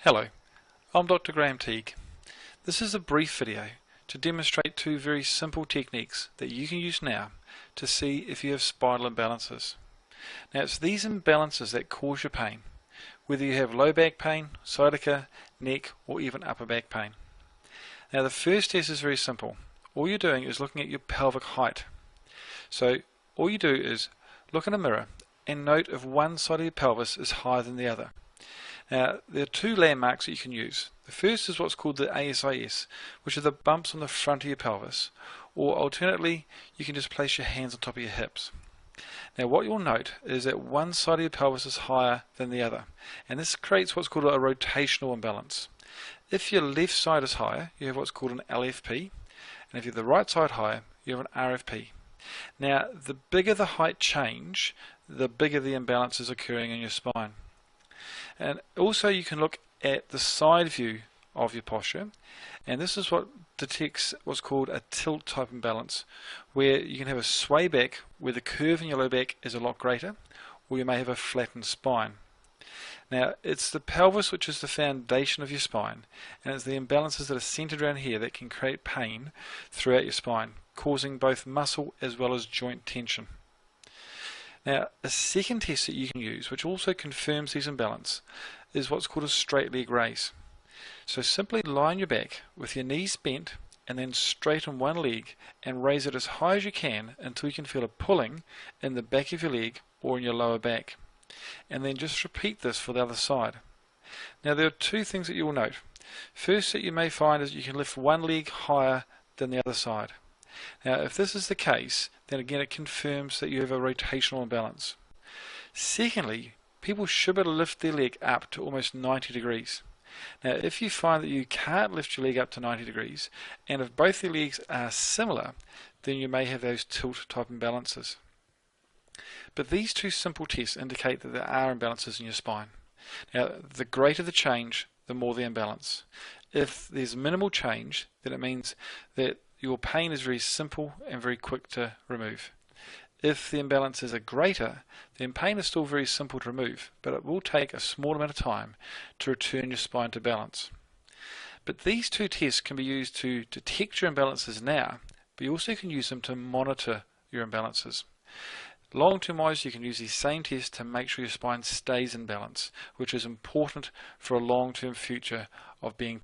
Hello, I'm Dr. Graham Teague. This is a brief video to demonstrate two very simple techniques that you can use now to see if you have spinal imbalances. Now it's these imbalances that cause your pain, whether you have low back pain, sciatica, neck or even upper back pain. Now the first test is very simple. All you're doing is looking at your pelvic height. So all you do is look in a mirror and note if one side of your pelvis is higher than the other. Now, there are two landmarks that you can use. The first is what's called the ASIS, which are the bumps on the front of your pelvis, or alternately, you can just place your hands on top of your hips. Now, what you'll note is that one side of your pelvis is higher than the other, and this creates what's called a rotational imbalance. If your left side is higher, you have what's called an LFP, and if you have the right side higher, you have an RFP. Now, the bigger the height change, the bigger the imbalance is occurring in your spine. And also you can look at the side view of your posture, and this is what detects what's called a tilt type imbalance, where you can have a sway back where the curve in your low back is a lot greater, or you may have a flattened spine. Now it's the pelvis which is the foundation of your spine, and it's the imbalances that are centered around here that can create pain throughout your spine, causing both muscle as well as joint tension. Now, a second test that you can use, which also confirms these imbalances, is what's called a straight leg raise. So simply lie on your back with your knees bent and then straighten one leg and raise it as high as you can until you can feel a pulling in the back of your leg or in your lower back. And then just repeat this for the other side. Now, there are two things that you will note. First, that you may find is you can lift one leg higher than the other side. Now, if this is the case, then again it confirms that you have a rotational imbalance. Secondly, people should be able to lift their leg up to almost 90 degrees. Now, if you find that you can't lift your leg up to 90 degrees, and if both your legs are similar, then you may have those tilt type imbalances. But these two simple tests indicate that there are imbalances in your spine. Now, the greater the change, the more the imbalance. If there's minimal change, then it means that your pain is very simple and very quick to remove. If the imbalances are greater, then pain is still very simple to remove, but it will take a small amount of time to return your spine to balance. But these two tests can be used to detect your imbalances now, but you also can use them to monitor your imbalances. Long-term wise, you can use these same tests to make sure your spine stays in balance, which is important for a long-term future of being